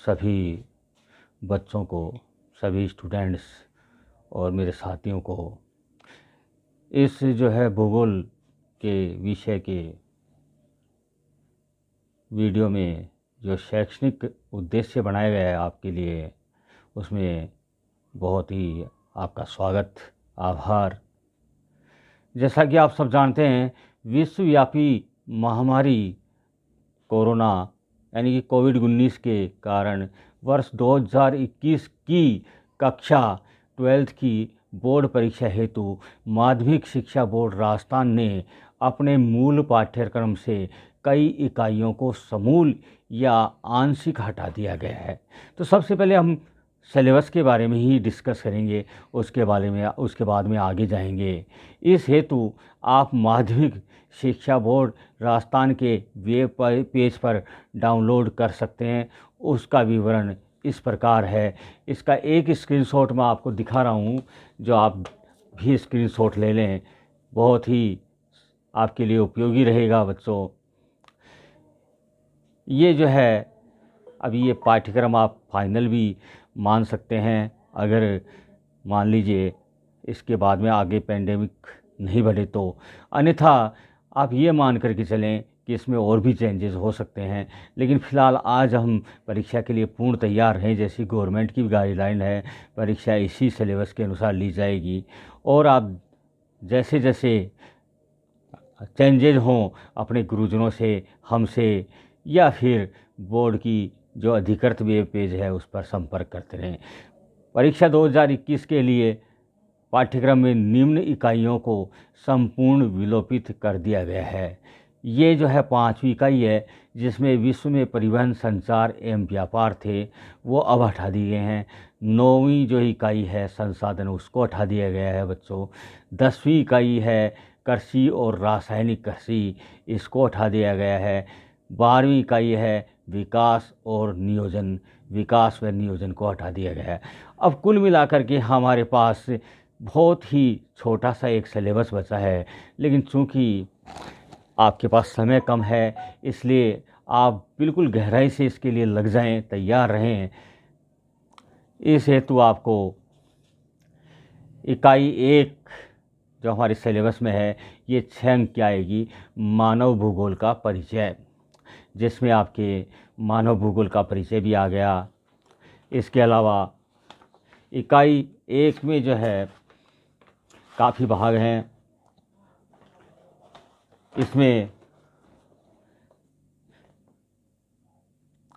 सभी बच्चों को, सभी स्टूडेंट्स और मेरे साथियों को इस जो है भूगोल के विषय के वीडियो में जो शैक्षणिक उद्देश्य बनाया गया है आपके लिए, उसमें बहुत ही आपका स्वागत, आभार। जैसा कि आप सब जानते हैं, विश्वव्यापी महामारी कोरोना यानी कि कोविड-19 के कारण वर्ष 2021 की कक्षा 12th की बोर्ड परीक्षा हेतु माध्यमिक शिक्षा बोर्ड राजस्थान ने अपने मूल पाठ्यक्रम से कई इकाइयों को समूल या आंशिक हटा दिया गया है। तो सबसे पहले हम सिलेबस के बारे में ही डिस्कस करेंगे, उसके बाद में आगे जाएंगे। इस हेतु आप माध्यमिक शिक्षा बोर्ड राजस्थान के वेब पेज पर डाउनलोड कर सकते हैं। उसका विवरण इस प्रकार है। इसका एक स्क्रीनशॉट मैं आपको दिखा रहा हूँ, जो आप भी स्क्रीनशॉट ले लें, बहुत ही आपके लिए उपयोगी रहेगा बच्चों। ये जो है अभी ये पाठ्यक्रम आप फाइनल भी मान सकते हैं, अगर मान लीजिए इसके बाद में आगे पेंडेमिक नहीं बढ़े तो। अन्यथा आप ये मान करके चलें कि इसमें और भी चेंजेस हो सकते हैं। लेकिन फ़िलहाल आज हम परीक्षा के लिए पूर्ण तैयार हैं। जैसी गवर्नमेंट की गाइडलाइन है, परीक्षा इसी सिलेबस के अनुसार ली जाएगी। और आप जैसे जैसे चेंजेज हों अपने गुरुजनों से, हमसे, या फिर बोर्ड की जो अधिकृत वेब पेज है उस पर संपर्क करते रहें। परीक्षा 2021 के लिए पाठ्यक्रम में निम्न इकाइयों को संपूर्ण विलोपित कर दिया गया है। ये जो है 5वीं इकाई है, जिसमें विश्व में परिवहन, संचार एवं व्यापार थे, वो अब हटा दिए गए हैं। 9वीं जो इकाई है संसाधन, उसको हटा दिया गया है बच्चों। 10वीं इकाई है कृषि और रासायनिक कृषि, इसको हटा दिया गया है। 12वीं इकाई है विकास व नियोजन को हटा दिया गया है। अब कुल मिलाकर के हमारे पास बहुत ही छोटा सा एक सिलेबस बचा है। लेकिन चूँकि आपके पास समय कम है, इसलिए आप बिल्कुल गहराई से इसके लिए लग जाएं, तैयार रहें। इस हेतु आपको इकाई 1 जो हमारे सिलेबस में है, ये 6 अंक की आएगी, मानव भूगोल का परिचय, जिसमें आपके मानव भूगोल का परिचय भी आ गया। इसके अलावा इकाई 1 में जो है काफ़ी भाग हैं। इसमें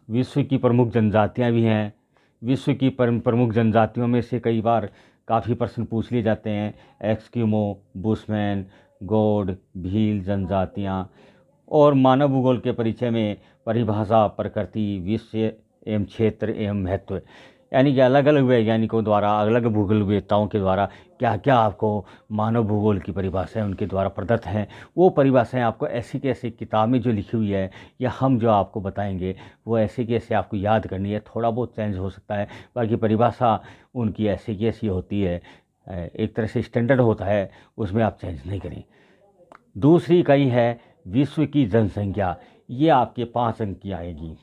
विश्व की प्रमुख जनजातियां भी हैं। विश्व की प्रमुख जनजातियों में से कई बार काफ़ी प्रश्न पूछ लिए जाते हैं। एस्किमो, बुशमैन, गौड़, भील जनजातियां। और मानव भूगोल के परिचय में परिभाषा, प्रकृति, विश्व एवं क्षेत्र एवं महत्व, यानी कि अलग अलग वैज्ञानिकों द्वारा, अलग अलग भूगोलवेत्ताओं के द्वारा क्या क्या आपको मानव भूगोल की परिभाषाएं उनके द्वारा प्रदत्त हैं, वो परिभाषाएं आपको ऐसी की ऐसी किताब में जो लिखी हुई है या हम जो आपको बताएंगे वो ऐसे की ऐसे आपको याद करनी है। थोड़ा बहुत चेंज हो सकता है, बाकी परिभाषा उनकी ऐसी की ऐसी होती है, एक तरह से स्टैंडर्ड होता है, उसमें आप चेंज नहीं करें। दूसरी इकाई है विश्व की जनसंख्या, ये आपके 5 अंक की आएगी।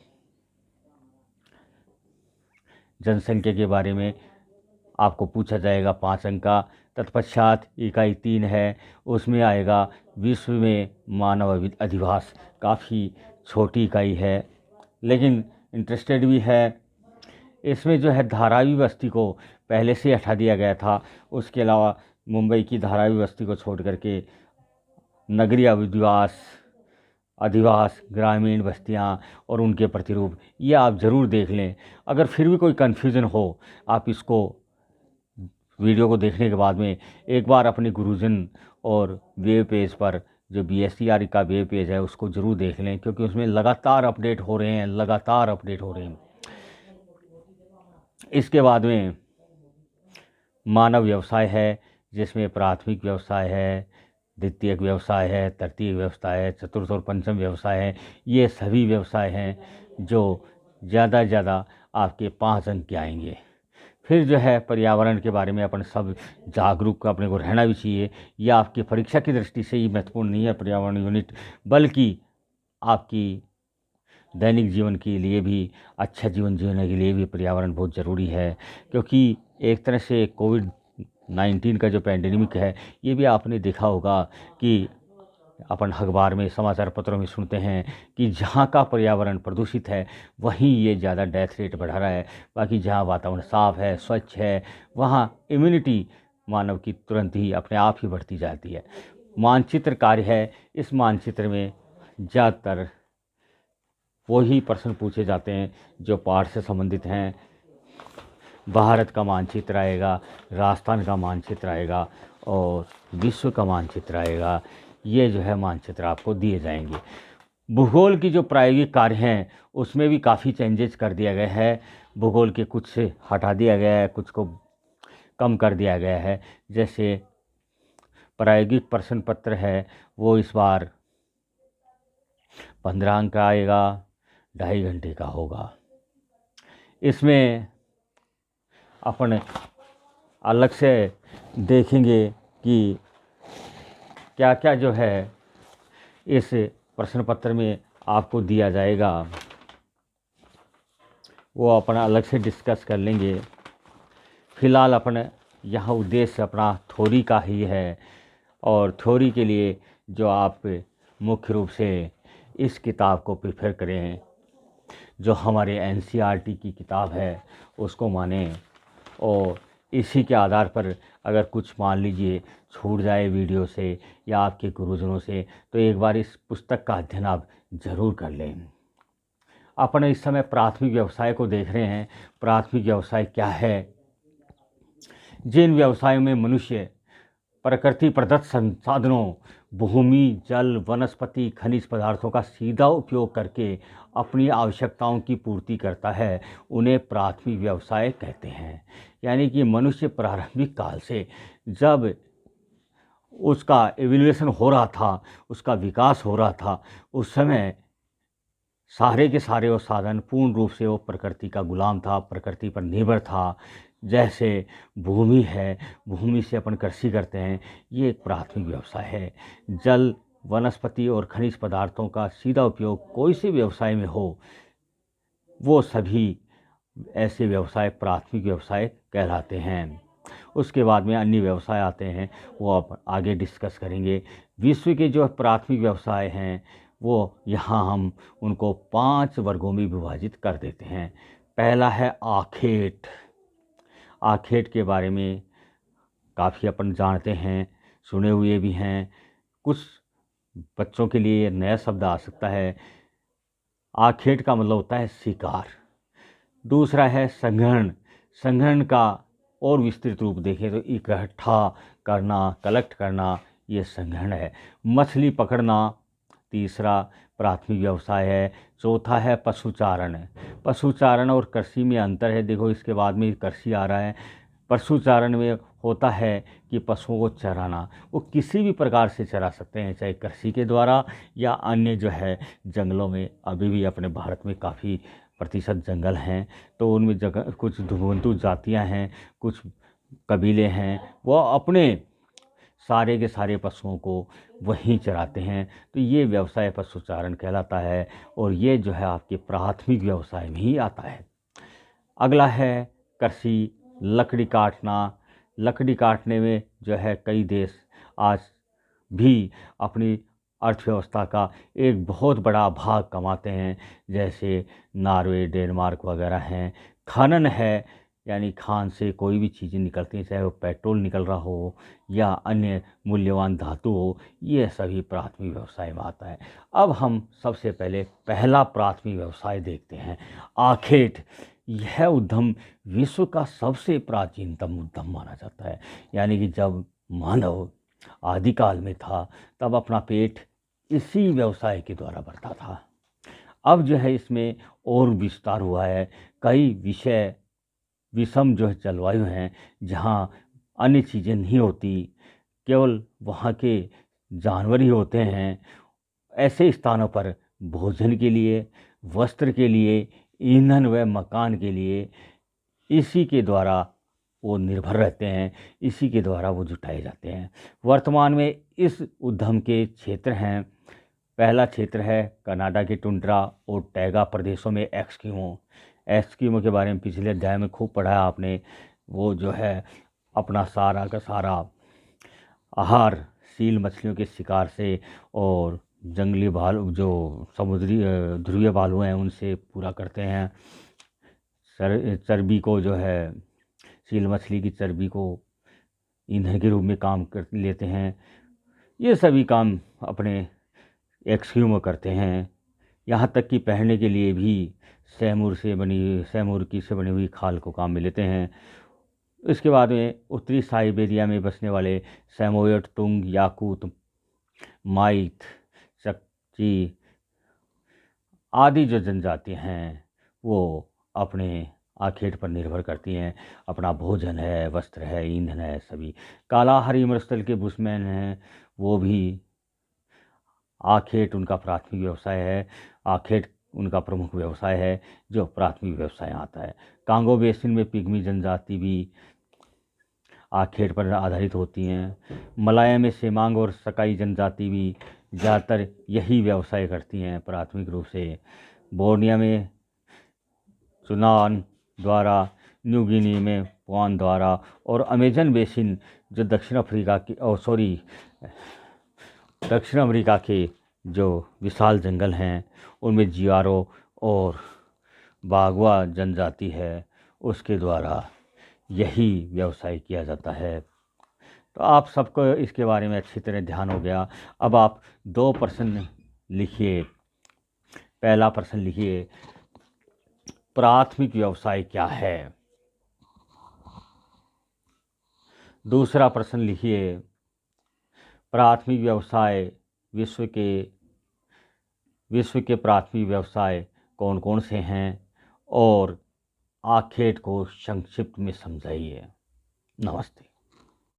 जनसंख्या के बारे में आपको पूछा जाएगा 5 अंक का। तत्पश्चात इकाई 3 है, उसमें आएगा विश्व में मानव अधिवास। काफ़ी छोटी इकाई है लेकिन इंटरेस्टेड भी है। इसमें जो है धारावी बस्ती को पहले से हटा दिया गया था। उसके अलावा मुंबई की धारावी बस्ती को छोड़ करके नगरीय अधिवास, ग्रामीण बस्तियां और उनके प्रतिरूप, ये आप ज़रूर देख लें। अगर फिर भी कोई कन्फ्यूज़न हो, आप इसको वीडियो को देखने के बाद में एक बार अपने गुरुजन और वेब पेज पर जो BSERE का वेब पेज है उसको ज़रूर देख लें, क्योंकि उसमें लगातार अपडेट हो रहे हैं। इसके बाद में मानव व्यवसाय है, जिसमें प्राथमिक व्यवसाय है, द्वितीयक व्यवसाय है, तृतीय व्यवसाय है, चतुर्थ और पंचम व्यवसाय है। ये सभी व्यवसाय हैं जो ज़्यादा से ज़्यादा आपके 5 अंक के आएंगे। फिर जो है पर्यावरण के बारे में अपन सब जागरूक अपने को रहना भी चाहिए। यह आपकी परीक्षा की दृष्टि से ही महत्वपूर्ण नहीं है पर्यावरण यूनिट, बल्कि आपकी दैनिक जीवन के लिए भी, अच्छा जीवन जीने के लिए भी पर्यावरण बहुत ज़रूरी है। क्योंकि एक तरह से कोविड-19 का जो पैंडेमिक है, ये भी आपने देखा होगा कि अपन अखबार में, समाचार पत्रों में सुनते हैं कि जहाँ का पर्यावरण प्रदूषित है वहीं ये ज़्यादा डेथ रेट बढ़ा रहा है। बाकी जहाँ वातावरण साफ़ है, स्वच्छ है, वहाँ इम्यूनिटी मानव की तुरंत ही अपने आप ही बढ़ती जाती है। मानचित्र कार्य है, इस मानचित्र में ज़्यादातर वही प्रश्न पूछे जाते हैं जो पाठ से संबंधित हैं। भारत का मानचित्र आएगा, राजस्थान का मानचित्र आएगा और विश्व का मानचित्र आएगा। ये जो है मानचित्र आपको दिए जाएंगे। भूगोल की जो प्रायोगिक कार्य हैं उसमें भी काफ़ी चेंजेस कर दिया गया है। भूगोल के कुछ से हटा दिया गया है, कुछ को कम कर दिया गया है। जैसे प्रायोगिक प्रश्न पत्र है वो इस बार 15 अंक का आएगा, 2.5 घंटे का होगा। इसमें अपन अलग से देखेंगे कि क्या क्या जो है इस प्रश्न पत्र में आपको दिया जाएगा, वो अपन अलग से डिस्कस कर लेंगे। फ़िलहाल अपन यहाँ उद्देश्य अपना थ्योरी का ही है और थ्योरी के लिए जो आप मुख्य रूप से इस किताब को प्रेफर करें, जो हमारे एनसीईआरटी की किताब है उसको मानें और इसी के आधार पर अगर कुछ मान लीजिए छूट जाए वीडियो से या आपके गुरुजनों से, तो एक बार इस पुस्तक का अध्ययन आप ज़रूर कर लें। अपन इस समय प्राथमिक व्यवसाय को देख रहे हैं। प्राथमिक व्यवसाय क्या है? जिन व्यवसायों में मनुष्य प्रकृति प्रदत्त संसाधनों, भूमि, जल, वनस्पति, खनिज पदार्थों का सीधा उपयोग करके अपनी आवश्यकताओं की पूर्ति करता है, उन्हें प्राथमिक व्यवसाय कहते हैं। यानी कि मनुष्य प्रारंभिक काल से जब उसका एवोल्यूशन हो रहा था, उसका विकास हो रहा था, उस समय सारे के सारे वो साधन पूर्ण रूप से वो प्रकृति का गुलाम था, प्रकृति पर निर्भर था। जैसे भूमि है, भूमि से अपन कृषि करते हैं, ये एक प्राथमिक व्यवसाय है। जल, वनस्पति और खनिज पदार्थों का सीधा उपयोग कोई से व्यवसाय में हो, वो सभी ऐसे व्यवसाय प्राथमिक व्यवसाय कहलाते हैं। उसके बाद में अन्य व्यवसाय आते हैं, वो आप आगे डिस्कस करेंगे। विश्व के जो प्राथमिक व्यवसाय हैं वो यहाँ हम उनको 5 वर्गों में विभाजित कर देते हैं। पहला है आखेट। आखेट के बारे में काफ़ी अपन जानते हैं, सुने हुए भी हैं। कुछ बच्चों के लिए नया शब्द आ सकता है। आखेट का मतलब होता है शिकार। दूसरा है संग्रहण। संग्रहण का और विस्तृत रूप देखें तो इकट्ठा करना, कलेक्ट करना, ये संग्रहण है। मछली पकड़ना तीसरा प्राथमिक व्यवसाय है। चौथा है पशुचारण। पशुचारण और कृषि में अंतर है, देखो इसके बाद में कृषि आ रहा है। पशुचारण में होता है कि पशुओं को चराना, वो किसी भी प्रकार से चरा सकते हैं, चाहे कृषि के द्वारा या अन्य जो है जंगलों में। अभी भी अपने भारत में काफ़ी प्रतिशत जंगल हैं, तो उनमें जगह कुछ धुमंतु जातियां हैं, कुछ कबीले हैं, वो अपने सारे के सारे पशुओं को वहीं चराते हैं। तो ये व्यवसाय पशुचारण कहलाता है और ये जो है आपके प्राथमिक व्यवसाय में ही आता है। अगला है कृषि, लकड़ी काटना। लकड़ी काटने में जो है कई देश आज भी अपनी अर्थव्यवस्था का एक बहुत बड़ा भाग कमाते हैं, जैसे नॉर्वे, डेनमार्क वगैरह हैं। खनन है, यानी खान से कोई भी चीज़ें निकलती हैं, चाहे वो पेट्रोल निकल रहा हो या अन्य मूल्यवान धातु हो, ये सभी प्राथमिक व्यवसाय में आता है। अब हम सबसे पहले पहला प्राथमिक व्यवसाय देखते हैं, आखेट। यह उद्यम विश्व का सबसे प्राचीनतम उद्यम माना जाता है। यानी कि जब मानव आदिकाल में था तब अपना पेट इसी व्यवसाय के द्वारा भरता था। अब जो है इसमें और विस्तार हुआ है। कई विषम जो है जलवायु हैं, जहाँ अन्य चीज़ें नहीं होती, केवल वहाँ के जानवर ही होते हैं। ऐसे स्थानों पर भोजन के लिए, वस्त्र के लिए, ईंधन व मकान के लिए इसी के द्वारा वो निर्भर रहते हैं, इसी के द्वारा वो जुटाए जाते हैं। वर्तमान में इस उद्यम के क्षेत्र हैं पहला क्षेत्र है कनाडा के टुंड्रा और टैगा प्रदेशों में एस्किमो। एस्किमो के बारे में पिछले अध्याय में खूब पढ़ा है आपने। वो जो है अपना सारा का सारा आहार सील मछलियों के शिकार से और जंगली भालू जो समुद्री ध्रुवीय भालू हैं उनसे पूरा करते हैं। चर्बी को जो है सील मछली की चर्बी को ईंधन के रूप में काम कर लेते हैं। ये सभी काम अपने एस्किमो करते हैं। यहाँ तक कि पहनने के लिए भी सैमूर की से बनी हुई खाल को काम में लेते हैं। इसके बाद में उत्तरी साइबेरिया में बसने वाले सैमोयड, तुंग, याकूत, माइथ, चकची आदि जो जनजातियाँ हैं वो अपने आखेट पर निर्भर करती हैं। अपना भोजन है, वस्त्र है, ईंधन है, सभी। कालाहारी मरुस्थल के बुशमैन हैं, वो भी आखेट उनका प्राथमिक व्यवसाय है। आखेट उनका प्रमुख व्यवसाय है जो प्राथमिक व्यवसाय आता है। कांगो बेसिन में पिग्मी जनजाति भी आखेट पर आधारित होती हैं। मलाया में सेमांग और सकाई जनजाति भी ज़्यादातर यही व्यवसाय करती हैं प्राथमिक रूप से। बोर्निया में सुनान द्वारा, न्यू गिनी में पुआन द्वारा और अमेजन बेसिन जो दक्षिण अमेरिका के जो विशाल जंगल हैं उनमें जियारो और बागवा जनजाति है उसके द्वारा यही व्यवसाय किया जाता है। तो आप सबको इसके बारे में अच्छी तरह ध्यान हो गया। अब आप 2 प्रश्न लिखिए। पहला प्रश्न लिखिए, प्राथमिक व्यवसाय क्या है। दूसरा प्रश्न लिखिए, प्राथमिक व्यवसाय विश्व के प्राथमिक व्यवसाय कौन कौन से हैं और आखेट को संक्षिप्त में समझाइए। नमस्ते।